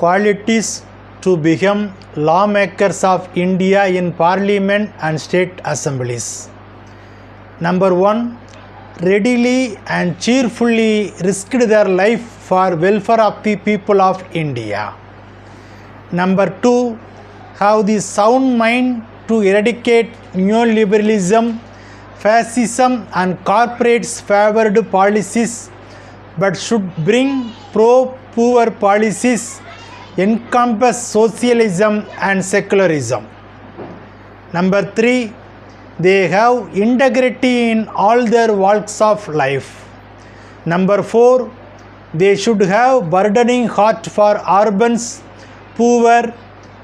qualities to become lawmakers of India in Parliament and state assemblies. Number 1, readily and cheerfully risked their life for welfare of the people of India. Number 2, have the sound mind to eradicate neoliberalism, fascism and corporates favored policies, but should bring pro-poor policies, encompass socialism and secularism. Number 3, they have integrity in all their walks of life. Number 4, they should have burdening heart for urbans, poor,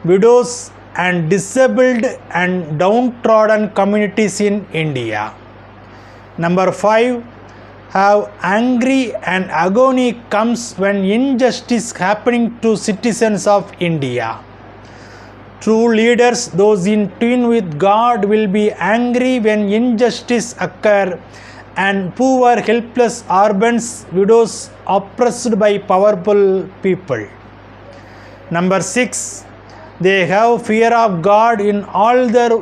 widows and disabled and downtrodden communities in India. Number 5, have angry and agony comes when injustice happening to citizens of India. True leaders, those in tune with God, will be angry when injustice occur and poor helpless urbans, widows oppressed by powerful people. Number 6, they have fear of God in all their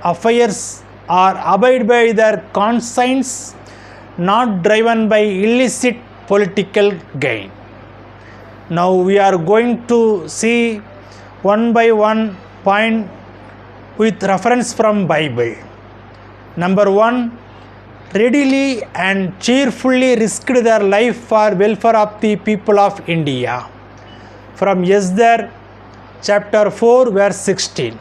affairs or abide by their conscience, not driven by illicit political gain. Now we are going to see one by one point with reference from Bible. Number 1, readily and cheerfully risked their life for welfare of the people of India. From Esther chapter 4 verse 16.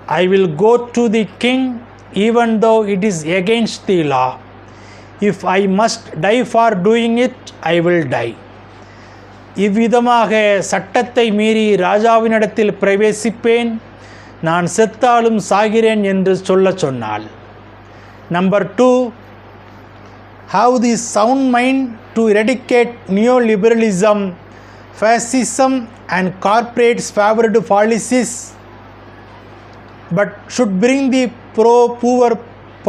I will go to the king even though it is against the law. If I must die for doing it, I will die. இவ்விதமாக சட்டத்தை மீறி ராஜாவினிடத்தில் பிரவேசிப்பேன், நான் செத்தாலும் சாகிறேன் என்று சொன்னாள். Number 2, have the sound mind to eradicate neoliberalism, fascism and corporates favored policies, but should bring the pro-poor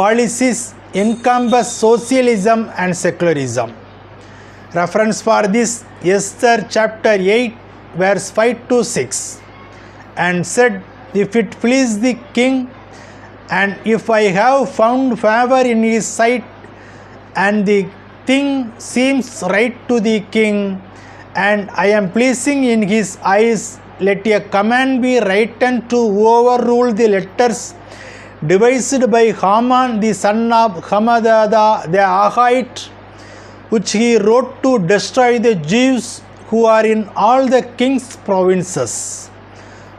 policies, encompass socialism and secularism. Reference for this, Esther chapter 8 verse 5 to 6. And said, if it please the king, and if I have found favor in his sight, and the thing seems right to the king, and I am pleasing in his eyes, let a command be written to overrule the letters devised by Haman the son of Hammedatha the Agagite, which he wrote to destroy the Jews who are in all the king's provinces.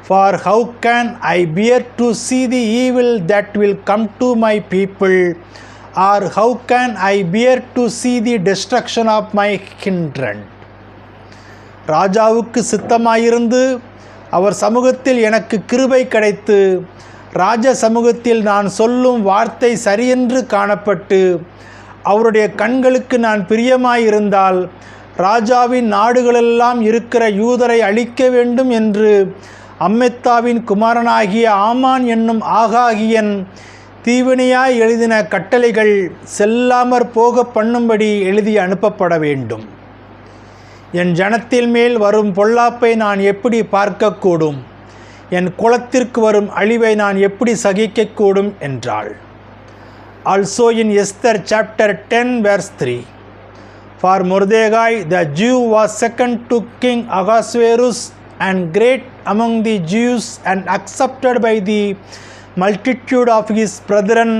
For how can I bear to see the evil that will come to my people, or how can I bear to see the destruction of my kindred? ராஜாவுக்கு சித்தமாயிருந்து அவர் சமூகத்தில் எனக்கு கிருபை கிடைத்து, ராஜ சமூகத்தில் நான் சொல்லும் வார்த்தை சரியென்று காணப்பட்டு, அவருடைய கண்களுக்கு நான் பிரியமாயிருந்தால், ராஜாவின் நாடுகளெல்லாம் இருக்கிற யூதரை அழிக்க வேண்டும் என்று அம்மெத்தாவின் குமாரனாகிய ஆமான் என்னும் ஆகாகியன் தீவினையாய் எழுதின கட்டளைகள் செல்லாமற் போக பண்ணும்படி எழுதி அனுப்பப்பட வேண்டும். என் ஜனத்தில் மேல் வரும் பொல்லாப்பை நான் எப்படி பார்க்கக்கூடும், என் குலத்திற்கு வரும் அழிவை நான் எப்படி சகிக்கக்கூடும் என்றாள். Also in Esther chapter 10 verse 3. For Mordecai the Jew was second to King Ahasuerus and great among the Jews and accepted by the multitude of his brethren,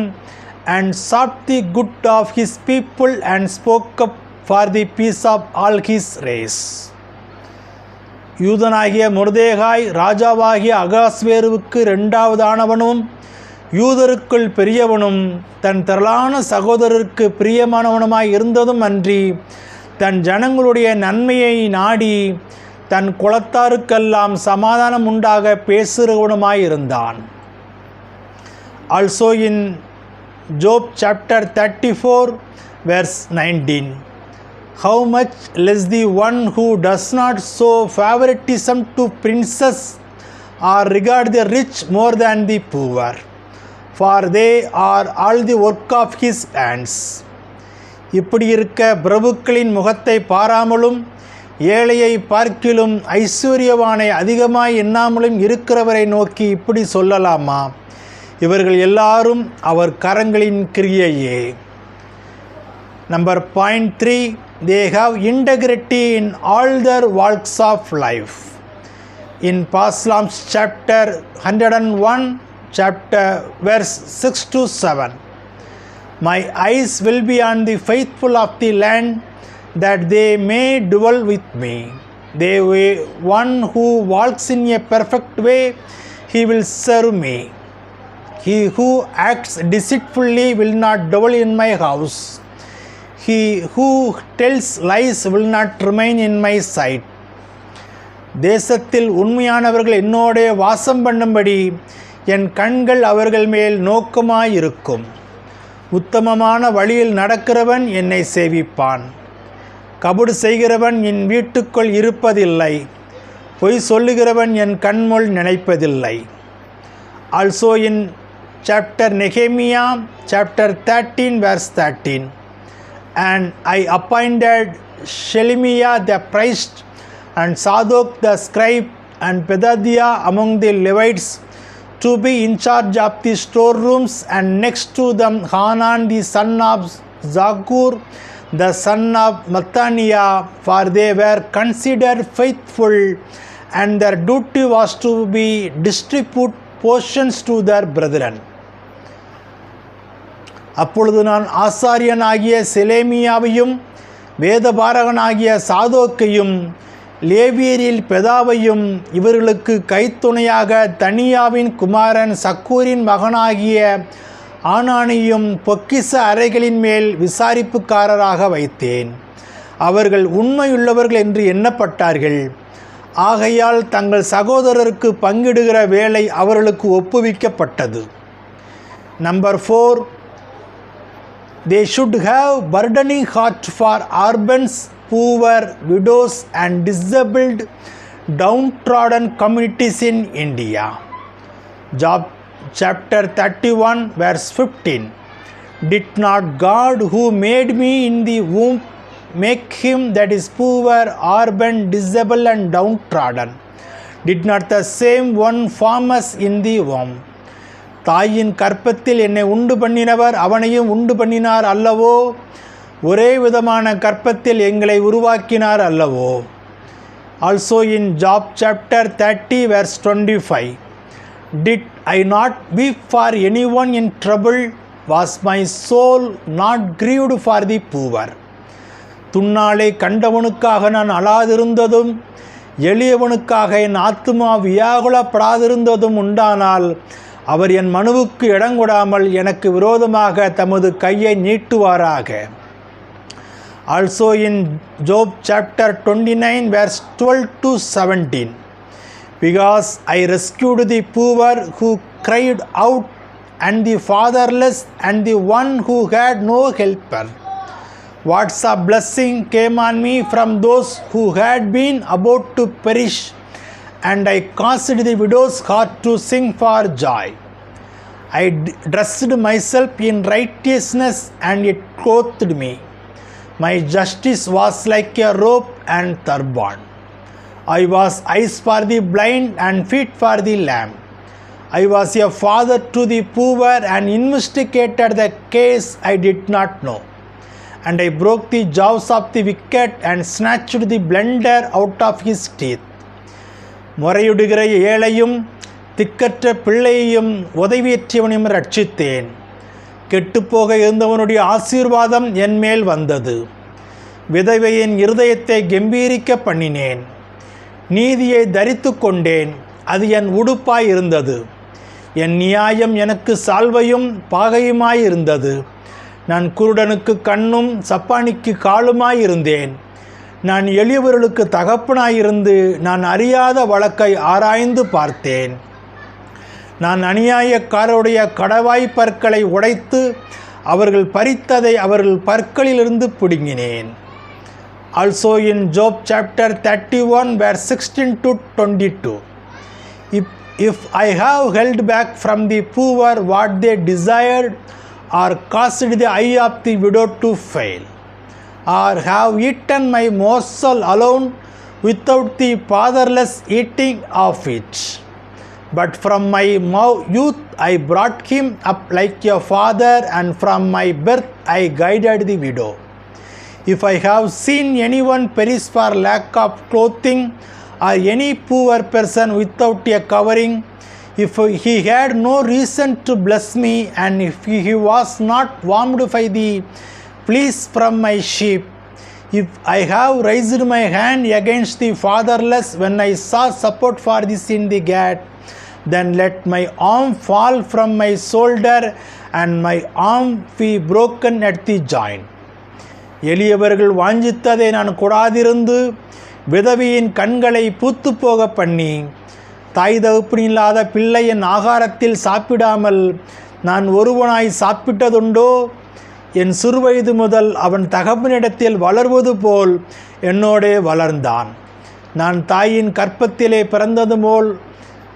and sought the good of his people and spoke up for the peace of all his race. யூதனாகிய Mordecai ராஜாவாகிய அகாஸ்வேருவுக்கு இரண்டாவதானவனும் யூதருக்குள் பெரியவனும் தன் திரளான சகோதரருக்கு பிரியமானவனுமாய் இருந்ததும் அன்றி, தன் ஜனங்களுடைய நன்மையை நாடி தன் குலத்தாருக்கெல்லாம் சமாதானம் உண்டாக பேசுகிறவனுமாயிருந்தான். Also in Job chapter 34 verse 19. How much less the one who does not show favoritism to princes or regard the rich more than the poor, for they are all the work of his hands. இப்படி இருக்க பிரபுக்களின் முகத்தை பாராமலும் ஏழையை பார்க்கிலும் ஐஸ்வர்யவானை அதிகமாய் எண்ணாமலும் இருக்கிறவரை நோக்கி இப்படி சொல்லலாமா? இவர்கள் எல்லாரும் அவர் கரங்களின் கிரியையே. Number point 3, they have integrity in all their walks of life. In Psalms chapter 101, verse 6 to 7. My eyes will be on the faithful of the land, that they may dwell with me. They one who walks in a perfect way, he will serve me. He who acts deceitfully will not dwell in my house. He who tells lies will not remain in my sight. தேசத்தில் உண்மையானவர்கள் என்னோடே வாசம் பண்ணும்படி என் கண்கள் அவர்கள் மேல் நோக்கமாயிருக்கும். உத்தமமான வழியில் நடக்கிறவன் என்னை சேவிப்பான். கபடு செய்கிறவன் என் வீட்டுக்குள் இருப்பதில்லை. பொய் சொல்லுகிறவன் என் கண்முள் நினைப்பதில்லை. Also in chapter Nehemiah, chapter 13, verse 13. And I appointed Shelemiah the priest and Zadok the scribe and Pedadiah among the Levites to be in charge of the storerooms, and next to them Hanan the son of Zakur, the son of Mattaniah, for they were considered faithful, and their duty was to be distribute portions to their brethren. அப்பொழுது நான் ஆசாரியனாகிய செலேமியாவையும் வேதபாரகனாகிய சாதோக்கையும் லேவியரில் பெதாவையும் இவர்களுக்கு கைத்துணையாக தனியாவின் குமாரன் சக்கூரின் மகனாகிய ஆனானியும் பொக்கிச அறைகளின் மேல் விசாரிப்புக்காரராக வைத்தேன். அவர்கள் உண்மையுள்ளவர்கள் என்று எண்ணப்பட்டார்கள். ஆகையால் தங்கள் சகோதரருக்கு பங்கிடுகிற வேலை அவர்களுக்கு ஒப்புவிக்கப்பட்டது. Number 4, they should have burdening heart for orphans, poor, widows and disabled, downtrodden communities in India. Job chapter 31, verse 15. Did not God who made me in the womb make him that is poor, orphan, disabled and downtrodden? Did not the same one form us in the womb? தாயின் கற்பத்தில் என்னை உண்டு பண்ணினவர் அவனையும் உண்டு பண்ணினார் அல்லவோ? ஒரே விதமான கற்பத்தில் எங்களை உருவாக்கினார் அல்லவோ? Also in Job chapter 30, verse 25. Did I not weep for anyone in trouble? Was my soul not grieved for the poor? Thunnalai கண்டவனுக்காக நான் அழாதிருந்ததும் எளியவனுக்காக என் ஆத்துமா வியாகுலப்படாதிருந்ததும் உண்டானால் அவர் என் மனுவுக்கு இடங்கொடாமல் எனக்கு விரோதமாக தமது கையை நீட்டுவாராக. Also in Job chapter 29, verse 12 to 17. Because I rescued the poor who cried out, and the fatherless, and the one who had no helper. Words of blessing came on me from those who had been about to perish, and I caused the widow's heart to sing for joy. I dressed myself in righteousness, and it clothed me. My justice was like a robe and turban. I was eyes for the blind and feet for the lame. I was a father to the poor and investigated the case I did not know. And I broke the jaws of the wicked and snatched the blunder out of his teeth. முறையிடுகிற ஏழையும் திக்கற்ற பிள்ளையையும் உதவியற்றவனையும் ரட்சித்தேன். கெட்டுப்போக இருந்தவனுடைய ஆசீர்வாதம் என் மேல் வந்தது. விதவையின் இருதயத்தை கம்பீரிக்க பண்ணினேன். நீதியை தரித்து கொண்டேன், அது என் உடுப்பாய் இருந்தது. என் நியாயம் எனக்கு சால்வையும் பாகையுமாயிருந்தது. நான் குருடனுக்கு கண்ணும் சப்பானிக்கு காலுமாயிருந்தேன். நான் எளியவர்களுக்கு தகப்பனாயிருந்து நான் அறியாத வழக்கை ஆராய்ந்து பார்த்தேன். நான் அநியாயக்காரருடைய கடவாய் பற்களை உடைத்து அவர்கள் பறித்ததை அவர்கள் பற்களிலிருந்து பிடுங்கினேன். Also in Job chapter 31, verse 16 to 22. If I have held back from the poor what they desired, or caused the eye of the widow to fail, or have eaten my morsel alone without the fatherless eating of it. But from my youth I brought him up like a father, and from my birth I guided the widow. If I have seen anyone perish for lack of clothing, or any poor person without a covering, if he had no reason to bless me, and if he was not warmed by the fleece from my sheep, if I have raised my hand against the fatherless when I saw support for this in the gate, then let my arm fall from my shoulder and my arm be broken at the joint. எளியவர்கள் வாஞ்சித்ததை நான் கொடாதிருந்து விதவியின் கண்களை பூத்து போக பண்ணி, தாய் தகப்பனில்லாத பிள்ளை என் ஆகாரத்தில் சாப்பிடாமல் நான் ஒருவனாய் சாப்பிட்டதுண்டோ? என் சிறுவயது முதல் அவன் தகப்பனிடத்தில் வளர்வது போல் என்னோடே வளர்ந்தான். நான் தாயின் கற்பத்திலே பிறந்தது போல்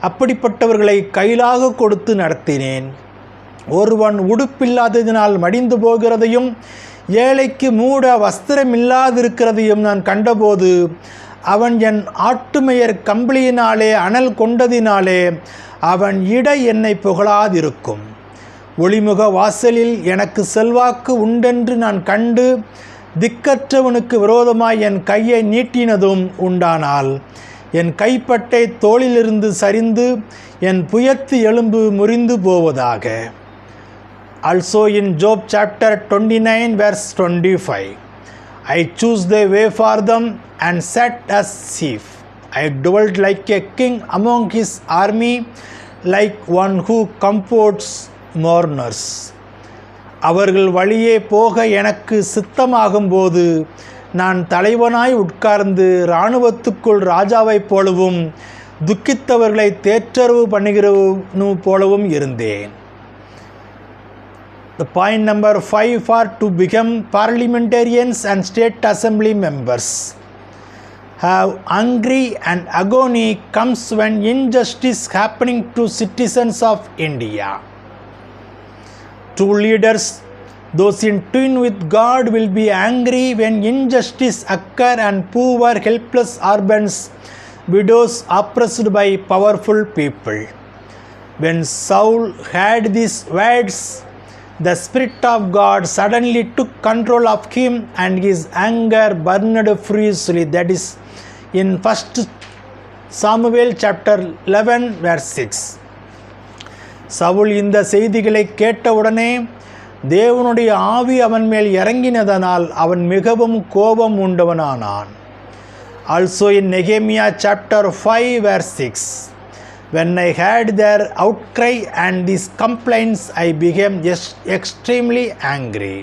அப்படிப்பட்டவர்களை கையிலாக கொடுத்து நடத்தினேன். ஒருவன் உடுப்பில்லாததினால் மடிந்து போகிறதையும் ஏழைக்கு மூட வஸ்திரமில்லாதிருக்கிறதையும் நான் கண்டபோது, அவன் என் ஆட்டுமையர் கம்பளியினாலே அனல் கொண்டதினாலே அவன் இடை என்னை புகழாதிருக்கும். ஒளிமுக வாசலில் எனக்கு செல்வாக்கு உண்டென்று நான் கண்டு திக்கற்றவனுக்கு விரோதமாய் என் கையை நீட்டினதும் உண்டானால், என் கைப்பட்டை தோளிலிருந்து சரிந்து என் புயத்து எலும்பு முறிந்து போவதாக. Also in Job chapter 29 verse 25, I choose the way for them and sat as chief. I dwelt like a king among his army, like one who comforts mourners. அவர்கள் வழியே போக எனக்கு சித்தமாகும்போது நான் தலைவனாய் உட்கார்ந்து இராணுவத்துக்குள் ராஜாவைப் போலவும் துக்கித்தவர்களை தேற்றரவு பண்ணுகிறவனு போலவும் இருந்தேன். The point number 5 for to become parliamentarians and state assembly members. Have angry and agony comes when injustice happening to citizens of India. True leaders, those in tune with God, will be angry when injustice occur and poor helpless orphans, widows oppressed by powerful people. When Saul heard these words, the Spirit of God suddenly took control of him and his anger burned furiously. That is in 1 Samuel chapter 11 verse 6. Saul இந்த செய்திகளை கேட்டவுடனே தேவனுடைய ஆவி அவன் மேல் இறங்கினதனால் அவன் மிகவும் கோபம் உண்டவனானான். Also in Nehemiah chapter 5 verse 6, when I heard their outcry and these complaints, I became extremely angry.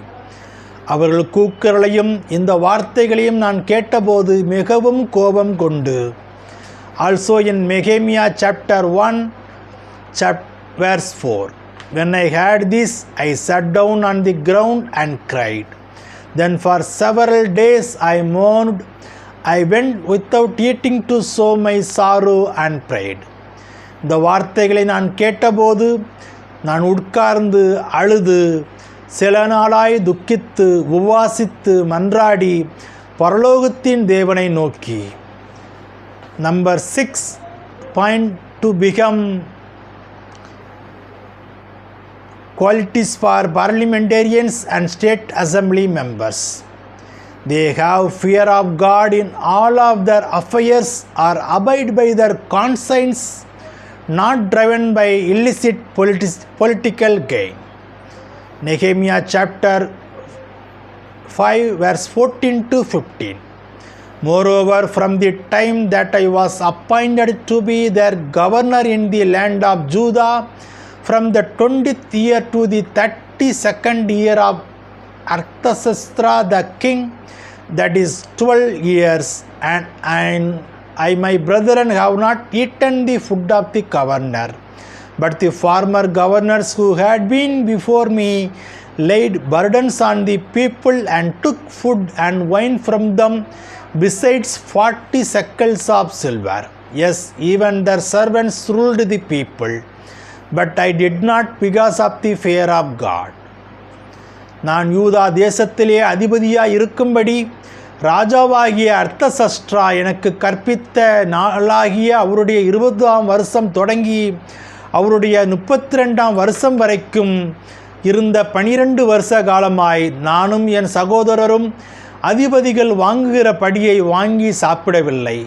அவர்கள் கூக்குரலையும் இந்த வார்த்தைகளையும் நான் கேட்டபோது மிகவும் கோபம் கொண்டு. Also in Nehemiah chapter 1 verse 4, when I heard this, I sat down on the ground and cried. Then for several days I mourned. I went without eating to show my sorrow and prayed. இந்த வார்த்தைகளை நான் கேட்டபோது நான் உட்கார்ந்து அழுது சில நாளாய் துக்கித்து உபவாசித்து மன்றாடி பரலோகத்தின் தேவனை நோக்கி. Number 6 point to become qualities for parliamentarians and state assembly members. They have fear of God in all of their affairs, or abide by their conscience, not driven by illicit political gain. Nehemiah chapter 5 verse 14 to 15. Moreover, from the time that I was appointed to be their governor in the land of Judah, from the 20th year to the 32nd year of Arthashasta the king, that is 12 years, and I my brethren have not eaten the food of the governor, but the former governors who had been before me laid burdens on the people and took food and wine from them, besides 40 shekels of silver. Yes, even their servants ruled the people, but I did not because of the fear of God. நான் யூதா தேசத்திலே அதிபதியாய் இருக்கும்படி ராஜாவாகிய அர்த்தசஷ்டா எனக்கு கற்பித்த நாளாகிய அவருடைய 20ஆம் வருஷம் தொடங்கி அவருடைய 32ஆம் வருஷம் வரைக்கும் இருந்த 12 வருஷ காலமாய் நானும் என் சகோதரரும் அதிபதிகள் வாங்குகிற படியை வாங்கி சாப்பிடவில்லை.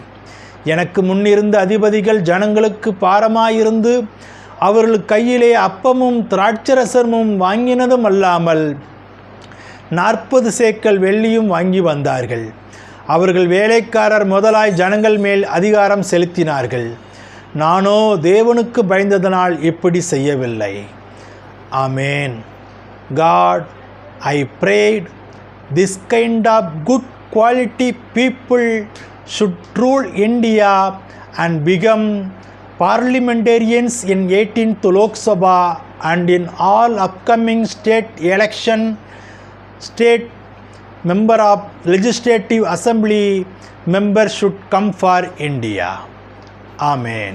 எனக்கு முன்னிருந்த அதிபதிகள் ஜனங்களுக்கு பாரமாயிருந்து அவர்கள் கையிலே அப்பமும் திராட்சரசமும் வாங்கினதும் அல்லாமல் 40 சேக்கல் வெள்ளியும் வாங்கி வந்தார்கள். அவர்கள் வேலைக்காரர் முதலாய் ஜனங்கள் மேல் அதிகாரம் செலுத்தினார்கள். நானோ தேவனுக்கு பயந்ததனால் இப்படி செய்யவில்லை. ஆமேன். God, I prayed this kind of good quality people should rule India and become parliamentarians in 18th Lok Sabha and in all upcoming state election. State member of Legislative Assembly members should come for India. Amen.